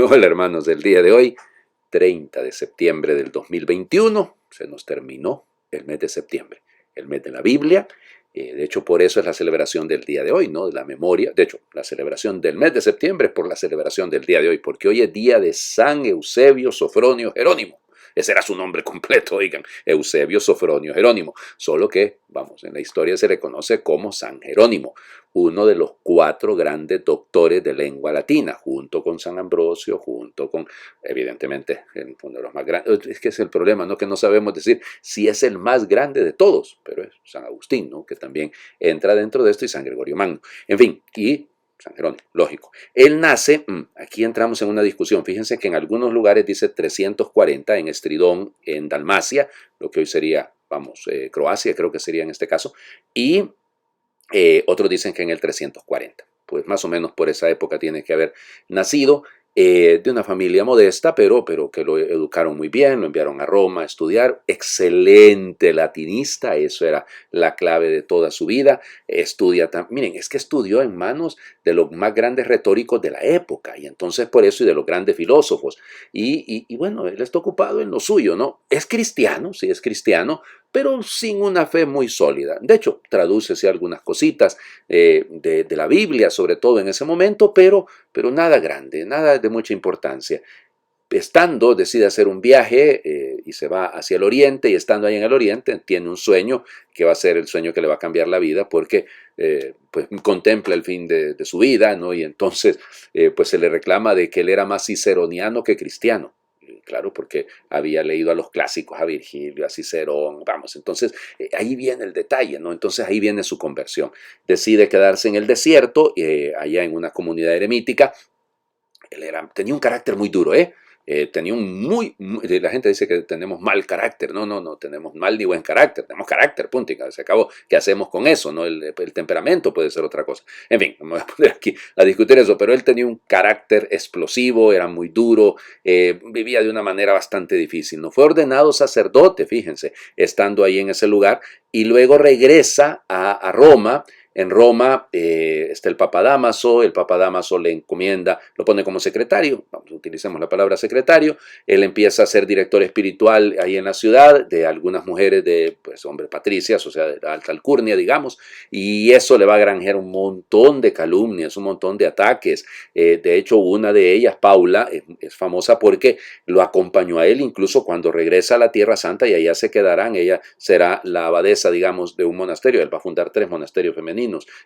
Hola hermanos, del día de hoy, 30 de septiembre del 2021, se nos terminó el mes de septiembre, el mes de la Biblia. De hecho, por eso es la celebración del día de hoy, ¿no? De la memoria. De hecho, la celebración del mes de septiembre es por la celebración del día de hoy, porque hoy es día de San Eusebio Sofronio Jerónimo. Ese era su nombre completo, oigan, Eusebio Sofronio Jerónimo. Solo que, vamos, en la historia se le conoce como San Jerónimo, uno de los 4 grandes doctores de lengua latina, junto con San Ambrosio, junto con, evidentemente, uno de los más grandes. Es que es el problema, ¿no? Que no sabemos decir si es el más grande de todos, pero es San Agustín, ¿no? Que también entra dentro de esto, y San Gregorio Magno. En fin, y San Jerónimo, lógico. Él nace, aquí entramos en una discusión, fíjense que en algunos lugares dice 340, en Estridón, en Dalmacia, lo que hoy sería, vamos, Croacia, creo que sería en este caso, y otros dicen que en el 340. Pues más o menos por esa época tiene que haber nacido. De una familia modesta, pero que lo educaron muy bien, lo enviaron a Roma a estudiar, excelente latinista, eso era la clave de toda su vida. Miren, es que estudió en manos de los más grandes retóricos de la época, y entonces por eso, y de los grandes filósofos, y bueno, él está ocupado en lo suyo, ¿no? Es cristiano, sí es cristiano, pero sin una fe muy sólida. De hecho, traduce sí, algunas cositas de la Biblia, sobre todo en ese momento, pero nada grande, nada de mucha importancia. Estando, decide hacer un viaje y se va hacia el oriente, y estando ahí en el oriente tiene un sueño que va a ser el sueño que le va a cambiar la vida, porque pues contempla el fin de su vida, ¿no? Y entonces pues se le reclama de que él era más ciceroniano que cristiano. Claro, porque había leído a los clásicos, a Virgilio, a Cicerón, vamos, entonces ahí viene el detalle, ¿no? Entonces ahí viene su conversión. Decide quedarse en el desierto, allá en una comunidad eremítica. Tenía un carácter muy duro, ¿eh? Tenía la gente dice que tenemos mal carácter. No, no, no tenemos mal ni buen carácter, tenemos carácter, punto, y se acabó. ¿Qué hacemos con eso? ¿No? El temperamento puede ser otra cosa. En fin, no me voy a poner aquí a discutir eso, pero él tenía un carácter explosivo, era muy duro, vivía de una manera bastante difícil. No fue ordenado sacerdote, fíjense, estando ahí en ese lugar, y luego regresa a Roma. En Roma está el Papa Dámaso, el Papa Dámaso le encomienda, lo pone como secretario, vamos, utilicemos la palabra secretario. Él empieza a ser director espiritual ahí en la ciudad de algunas mujeres de, pues, hombres patricias, o sea, de alta alcurnia, digamos, y eso le va a granjear un montón de calumnias, un montón de ataques. De hecho, una de ellas, Paula, es famosa porque lo acompañó a él incluso cuando regresa a la Tierra Santa, y allá se quedarán. Ella será la abadesa, digamos, de un monasterio. Él va a fundar 3 monasterios femeninos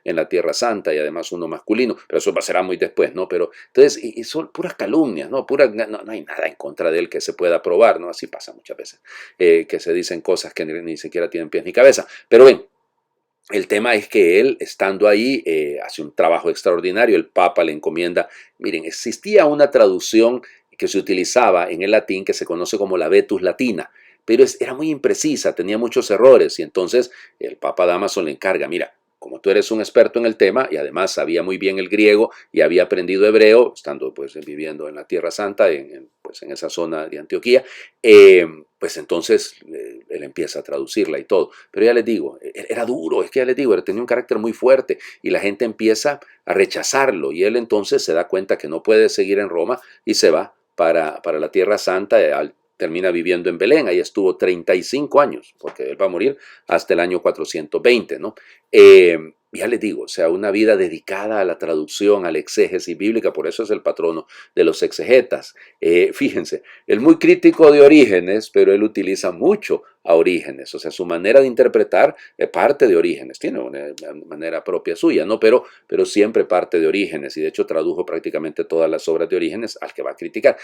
en la Tierra Santa, y además uno masculino, pero eso será muy después, ¿no? Pero entonces, y son puras calumnias, ¿no? No hay nada en contra de él que se pueda probar, ¿no? Así pasa muchas veces, que se dicen cosas que ni siquiera tienen pies ni cabeza. Pero ven, el tema es que él, estando ahí, hace un trabajo extraordinario. El Papa le encomienda, miren, existía una traducción que se utilizaba en el latín que se conoce como la Vetus Latina, pero era muy imprecisa, tenía muchos errores, y entonces el Papa Dámaso le encarga, mira, como tú eres un experto en el tema, y además sabía muy bien el griego y había aprendido hebreo, estando pues viviendo en la Tierra Santa, pues, en esa zona de Antioquía, pues entonces él empieza a traducirla y todo. Pero ya les digo, era duro, es que ya les digo, tenía un carácter muy fuerte, y la gente empieza a rechazarlo, y él entonces se da cuenta que no puede seguir en Roma y se va para la Tierra Santa. Termina viviendo en Belén, ahí estuvo 35 años, porque él va a morir hasta el año 420, ¿no? Ya les digo, o sea, una vida dedicada a la traducción, a la exégesis bíblica, por eso es el patrono de los exegetas. Fíjense, él muy crítico de Orígenes, pero él utiliza mucho a Orígenes, o sea, su manera de interpretar parte de Orígenes, tiene una manera propia suya, ¿no? Pero siempre parte de Orígenes, y de hecho tradujo prácticamente todas las obras de Orígenes, al que va a criticar.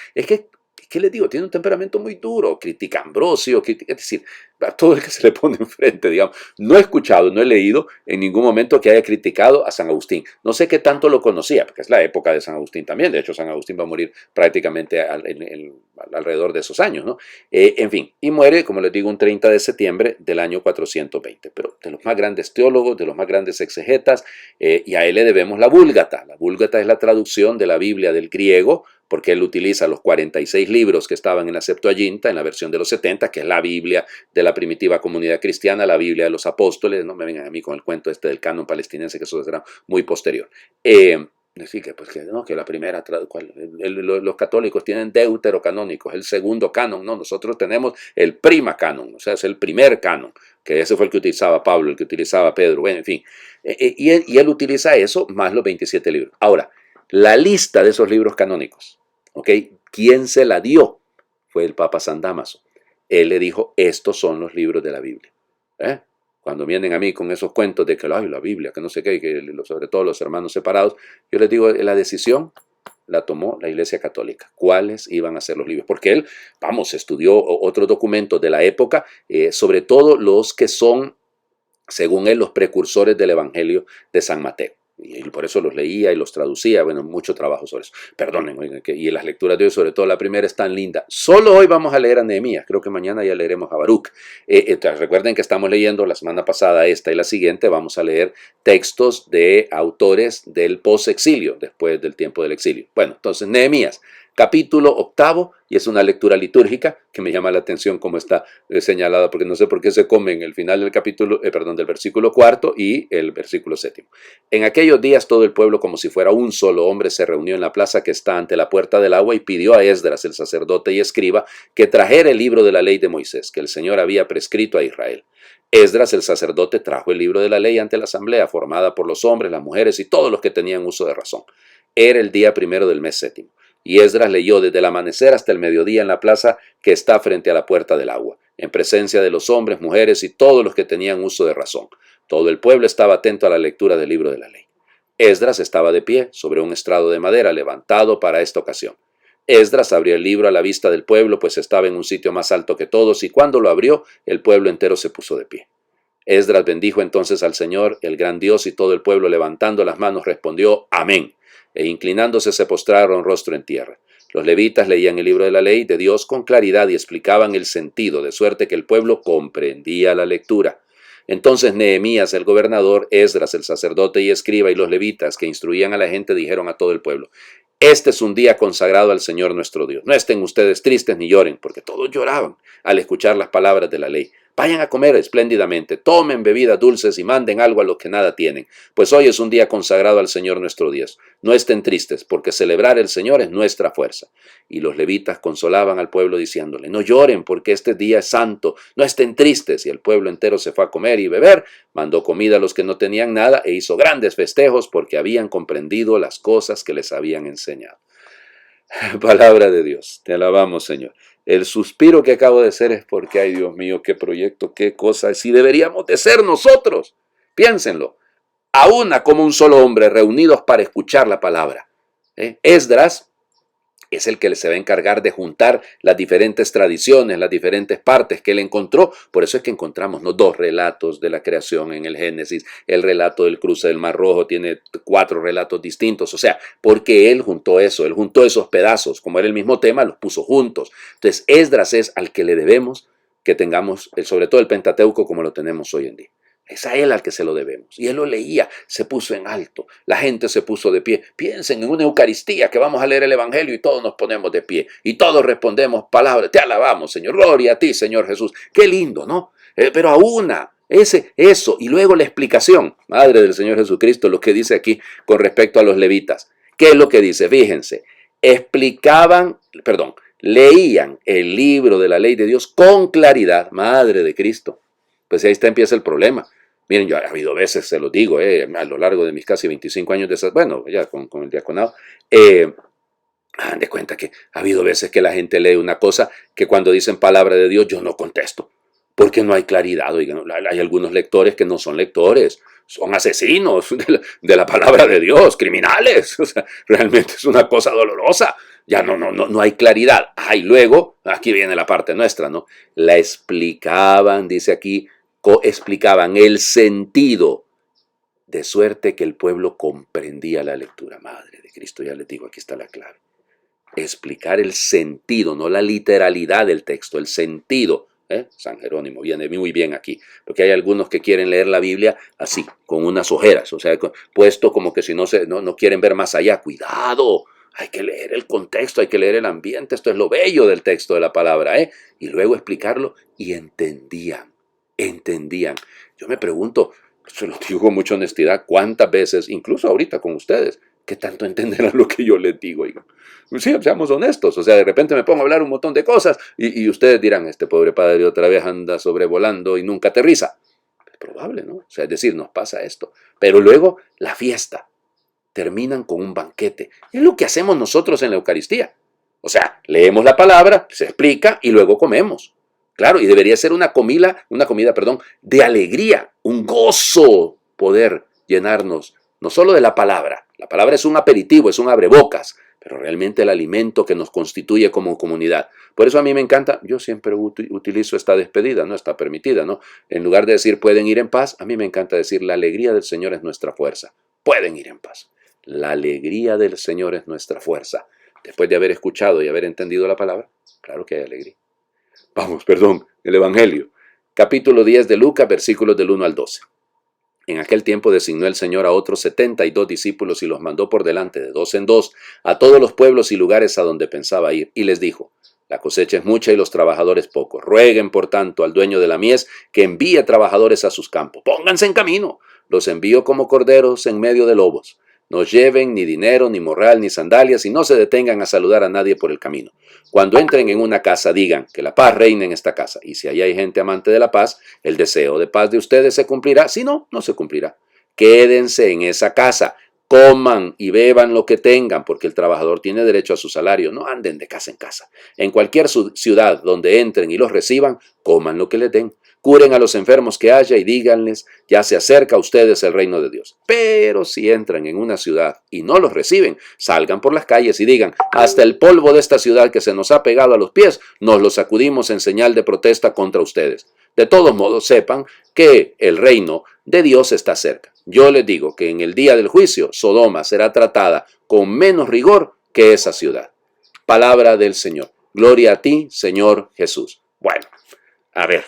¿Qué les digo? Tiene un temperamento muy duro, critica a Ambrosio, es decir, a todo el que se le pone enfrente, digamos. No he escuchado, no he leído en ningún momento que haya criticado a San Agustín. No sé qué tanto lo conocía, porque es la época de San Agustín también. De hecho, San Agustín va a morir prácticamente alrededor de esos años, ¿no? En fin, y muere, como les digo, un 30 de septiembre del año 420. Pero de los más grandes teólogos, de los más grandes exegetas, y a él le debemos la Vúlgata. La Vúlgata es la traducción de la Biblia del griego, porque él utiliza los 46 libros que estaban en la Septuaginta, en la versión de los 70, que es la Biblia de la primitiva comunidad cristiana, la Biblia de los apóstoles. No me vengan a mí con el cuento este del canon palestinense, que eso será muy posterior. Decir que, pues, que, no, que la primera, los católicos tienen deuterocanónicos, el segundo canon, no, nosotros tenemos el prima canon, o sea, es el primer canon, que ese fue el que utilizaba Pablo, el que utilizaba Pedro, bueno, en fin, y él utiliza eso más los 27 libros. Ahora, la lista de esos libros canónicos, ¿ok? ¿Quién se la dio? Fue el Papa San Dámaso. Él le dijo, estos son los libros de la Biblia. Cuando vienen a mí con esos cuentos de que ay, la Biblia, que no sé qué, que sobre todo los hermanos separados, yo les digo, la decisión la tomó la Iglesia Católica. ¿Cuáles iban a ser los libros? Porque él, vamos, estudió otros documentos de la época, sobre todo los que son, según él, los precursores del Evangelio de San Mateo. Y por eso los leía y los traducía, bueno, mucho trabajo sobre eso. Perdonen, oigan, y las lecturas de hoy, sobre todo la primera, es tan linda. Solo hoy vamos a leer a Nehemías, creo que mañana ya leeremos a Baruch. Recuerden que estamos leyendo la semana pasada esta y la siguiente, vamos a leer textos de autores del post-exilio, después del tiempo del exilio. Bueno, entonces Nehemías, capítulo 8, y es una lectura litúrgica que me llama la atención como está señalada, porque no sé por qué se come en el final del capítulo, del versículo 4 y el versículo 7. En aquellos días todo el pueblo, como si fuera un solo hombre, se reunió en la plaza que está ante la puerta del agua y pidió a Esdras, el sacerdote y escriba, que trajera el libro de la ley de Moisés, que el Señor había prescrito a Israel. Esdras, el sacerdote, trajo el libro de la ley ante la asamblea, formada por los hombres, las mujeres y todos los que tenían uso de razón. Era el día 1 del mes 7. Y Esdras leyó desde el amanecer hasta el mediodía en la plaza que está frente a la puerta del agua, en presencia de los hombres, mujeres y todos los que tenían uso de razón. Todo el pueblo estaba atento a la lectura del libro de la ley. Esdras estaba de pie sobre un estrado de madera levantado para esta ocasión. Esdras abrió el libro a la vista del pueblo, pues estaba en un sitio más alto que todos, y cuando lo abrió, el pueblo entero se puso de pie. Esdras bendijo entonces al Señor, el gran Dios, y todo el pueblo levantando las manos respondió amén, e inclinándose se postraron rostro en tierra. Los levitas leían el libro de la ley de Dios con claridad y explicaban el sentido, de suerte que el pueblo comprendía la lectura. Entonces Nehemías, el gobernador, Esdras, el sacerdote y escriba, y los levitas que instruían a la gente dijeron a todo el pueblo: este es un día consagrado al Señor nuestro Dios. No estén ustedes tristes ni lloren, porque todos lloraban al escuchar las palabras de la ley. Vayan a comer espléndidamente, tomen bebidas dulces y manden algo a los que nada tienen, pues hoy es un día consagrado al Señor nuestro Dios. No estén tristes, porque celebrar el Señor es nuestra fuerza. Y los levitas consolaban al pueblo diciéndole: no lloren, porque este día es santo, no estén tristes. Y el pueblo entero se fue a comer y beber, mandó comida a los que no tenían nada e hizo grandes festejos porque habían comprendido las cosas que les habían enseñado. Palabra de Dios, te alabamos, Señor. El suspiro que acabo de hacer es porque, ay Dios mío, qué proyecto, qué cosa, si deberíamos de ser nosotros. Piénsenlo, a una como un solo hombre, reunidos para escuchar la palabra. Esdras es el que se va a encargar de juntar las diferentes tradiciones, las diferentes partes que él encontró. Por eso es que encontramos dos relatos de la creación en el Génesis. El relato del cruce del Mar Rojo tiene 4 relatos distintos. O sea, porque él juntó eso, él juntó esos pedazos. Como era el mismo tema, los puso juntos. Entonces, Esdras es al que le debemos que tengamos, sobre todo el Pentateuco como lo tenemos hoy en día. Es a él al que se lo debemos. Y él lo leía, se puso en alto. La gente se puso de pie. Piensen en una Eucaristía que vamos a leer el Evangelio y todos nos ponemos de pie. Y todos respondemos palabras. Te alabamos, Señor. Gloria a ti, Señor Jesús. Qué lindo, ¿no? Pero a una. Eso. Y luego la explicación, Madre del Señor Jesucristo, lo que dice aquí con respecto a los levitas. ¿Qué es lo que dice? Fíjense. Leían el libro de la ley de Dios con claridad. Madre de Cristo. Pues ahí empieza el problema. Miren, yo ha habido veces, se lo digo, a lo largo de mis casi 25 años de esas, bueno, ya con el diaconado, hagan de cuenta que ha habido veces que la gente lee una cosa que cuando dicen palabra de Dios yo no contesto, porque no hay claridad. Oigan, hay algunos lectores que no son lectores, son asesinos de la palabra de Dios, criminales. O sea, realmente es una cosa dolorosa. Ya no hay claridad. Y luego, aquí viene la parte nuestra, ¿no? La explicaban, dice aquí, explicaban el sentido, de suerte que el pueblo comprendía la lectura. Madre de Cristo, ya les digo, aquí está la clave. Explicar el sentido, no la literalidad del texto, el sentido. San Jerónimo viene muy bien aquí, porque hay algunos que quieren leer la Biblia así, con unas ojeras, o sea, puesto como que si no quieren ver más allá. Cuidado, hay que leer el contexto, hay que leer el ambiente. Esto es lo bello del texto de la palabra, y luego explicarlo, y entendían. Yo me pregunto, se lo digo con mucha honestidad, cuántas veces, incluso ahorita con ustedes, ¿qué tanto entenderán lo que yo les digo? Oiga? Sí, seamos honestos. O sea, de repente me pongo a hablar un montón de cosas y ustedes dirán, este pobre padre otra vez anda sobrevolando y nunca aterriza. Es probable, ¿no? O sea, es decir, nos pasa esto. Pero luego, la fiesta. Terminan con un banquete. Es lo que hacemos nosotros en la Eucaristía. O sea, leemos la palabra, se explica y luego comemos. Claro, y debería ser una comida, de alegría, un gozo poder llenarnos, no solo de la palabra es un aperitivo, es un abrebocas, pero realmente el alimento que nos constituye como comunidad. Por eso a mí me encanta, yo siempre utilizo esta despedida, no está permitida, ¿no? En lugar de decir pueden ir en paz, a mí me encanta decir la alegría del Señor es nuestra fuerza. Pueden ir en paz. La alegría del Señor es nuestra fuerza. Después de haber escuchado y haber entendido la palabra, claro que hay alegría. Vamos, el Evangelio. Capítulo 10 de Lucas, versículos del 1 al 12. En aquel tiempo designó el Señor a otros 72 discípulos y los mandó por delante de dos en dos a todos los pueblos y lugares a donde pensaba ir, y les dijo: la cosecha es mucha y los trabajadores pocos. Rueguen, por tanto, al dueño de la mies que envíe trabajadores a sus campos. Pónganse en camino. Los envío como corderos en medio de lobos. No lleven ni dinero, ni morral, ni sandalias, y no se detengan a saludar a nadie por el camino. Cuando entren en una casa, digan que la paz reine en esta casa. Y si allá hay gente amante de la paz, el deseo de paz de ustedes se cumplirá. Si no, no se cumplirá. Quédense en esa casa. Coman y beban lo que tengan, porque el trabajador tiene derecho a su salario. No anden de casa en casa. En cualquier ciudad donde entren y los reciban, coman lo que les den. Curen a los enfermos que haya y díganles: ya se acerca a ustedes el reino de Dios. Pero si entran en una ciudad y no los reciben, salgan por las calles y digan: hasta el polvo de esta ciudad que se nos ha pegado a los pies, nos lo sacudimos en señal de protesta contra ustedes. De todos modos, sepan que el reino de Dios está cerca. Yo les digo que en el día del juicio, Sodoma será tratada con menos rigor que esa ciudad. Palabra del Señor. Gloria a ti, Señor Jesús. Bueno, a ver,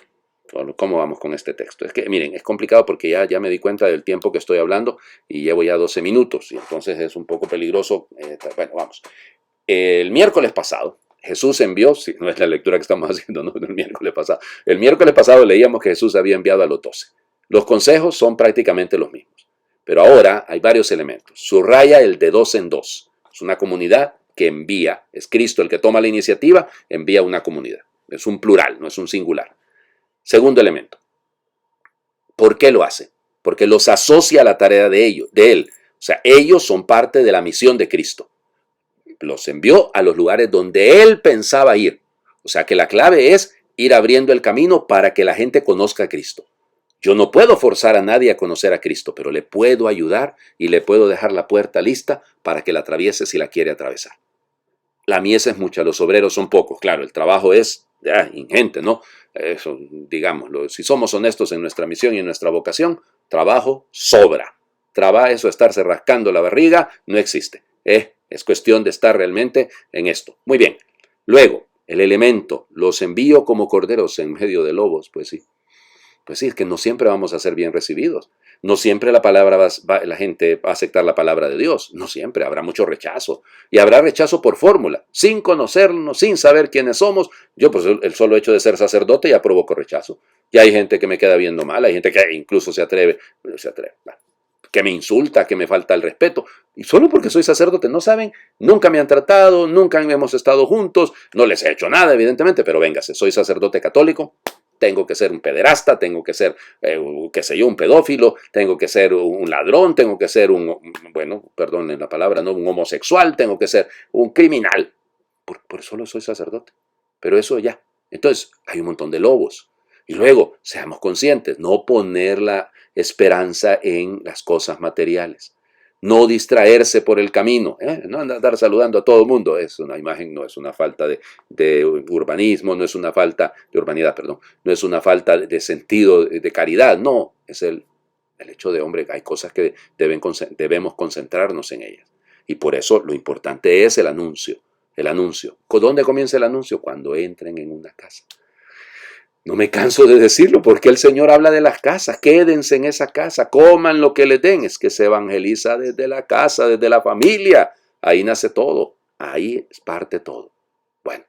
¿cómo vamos con este texto? Es que, miren, es complicado porque ya me di cuenta del tiempo que estoy hablando y llevo ya 12 minutos y entonces es un poco peligroso. Bueno, vamos. El miércoles pasado, Jesús envió, si no es la lectura que estamos haciendo, no, el miércoles pasado leíamos que Jesús había enviado a los 12. Los consejos son prácticamente los mismos, pero ahora hay varios elementos. Subraya el de dos en dos. Es una comunidad que envía. Es Cristo el que toma la iniciativa, envía a una comunidad. Es un plural, no es un singular. Segundo elemento. ¿Por qué lo hace? Porque los asocia a la tarea de él. O sea, ellos son parte de la misión de Cristo. Los envió a los lugares donde él pensaba ir. O sea que la clave es ir abriendo el camino para que la gente conozca a Cristo. Yo no puedo forzar a nadie a conocer a Cristo, pero le puedo ayudar y le puedo dejar la puerta lista para que la atraviese si la quiere atravesar. La mies es mucha, los obreros son pocos. Claro, el trabajo es ingente, ¿no? Eso, digámoslo, si somos honestos en nuestra misión y en nuestra vocación, trabajo sobra. Eso, estarse rascando la barriga, no existe. Es cuestión de estar realmente en esto. Muy bien. Luego, el elemento, los envío como corderos en medio de lobos, pues sí. Pues sí, es que no siempre vamos a ser bien recibidos. No siempre la gente va a aceptar la palabra de Dios. No siempre, habrá mucho rechazo. Y habrá rechazo por fórmula, sin conocernos, sin saber quiénes somos. Yo, pues el solo hecho de ser sacerdote ya provoco rechazo. Y hay gente que me queda viendo mal, hay gente que incluso se atreve, que me insulta, que me falta el respeto. Y solo porque soy sacerdote, no saben, nunca me han tratado, nunca hemos estado juntos, no les he hecho nada, evidentemente, pero véngase, soy sacerdote católico. Tengo que ser un pederasta, tengo que ser, un pedófilo, tengo que ser un ladrón, tengo que ser perdonen la palabra, no, un homosexual, tengo que ser un criminal. Por eso solo soy sacerdote. Pero eso ya. Entonces, hay un montón de lobos. Y luego, seamos conscientes, no poner la esperanza en las cosas materiales. No distraerse por el camino, no andar saludando a todo el mundo. Es una imagen, no es una falta de urbanismo, no es una falta de urbanidad, perdón, no es una falta de sentido de caridad, no, es el hecho de, hombre, hay cosas que debemos concentrarnos en ellas. Y por eso lo importante es el anuncio. El anuncio. ¿Dónde comienza el anuncio? Cuando entren en una casa. No me canso de decirlo porque el Señor habla de las casas. Quédense en esa casa, coman lo que les den. Es que se evangeliza desde la casa, desde la familia. Ahí nace todo. Ahí parte todo. Bueno,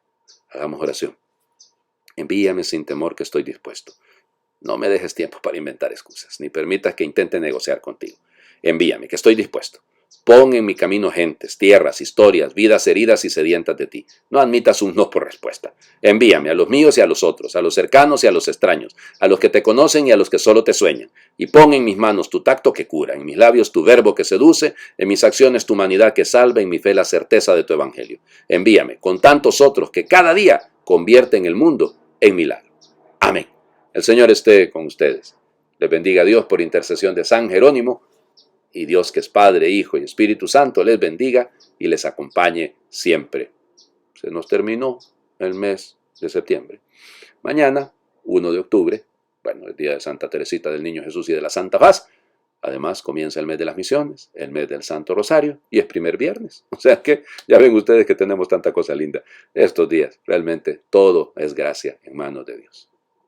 hagamos oración. Envíame sin temor que estoy dispuesto. No me dejes tiempo para inventar excusas, ni permitas que intente negociar contigo. Envíame, que estoy dispuesto. Pon en mi camino gentes, tierras, historias, vidas heridas y sedientas de ti. No admitas un no por respuesta. Envíame a los míos y a los otros, a los cercanos y a los extraños, a los que te conocen y a los que solo te sueñan. Y pon en mis manos tu tacto que cura, en mis labios tu verbo que seduce, en mis acciones tu humanidad que salva, en mi fe la certeza de tu evangelio. Envíame con tantos otros que cada día convierten el mundo en milagro. Amén. El Señor esté con ustedes. Les bendiga a Dios por intercesión de San Jerónimo. Y Dios, que es Padre, Hijo y Espíritu Santo, les bendiga y les acompañe siempre. Se nos terminó el mes de septiembre. Mañana, 1 de octubre, bueno, el día de Santa Teresita del Niño Jesús y de la Santa Faz. Además, comienza el mes de las misiones, el mes del Santo Rosario, y es primer viernes. O sea que ya ven ustedes que tenemos tanta cosa linda estos días. Realmente todo es gracia en manos de Dios.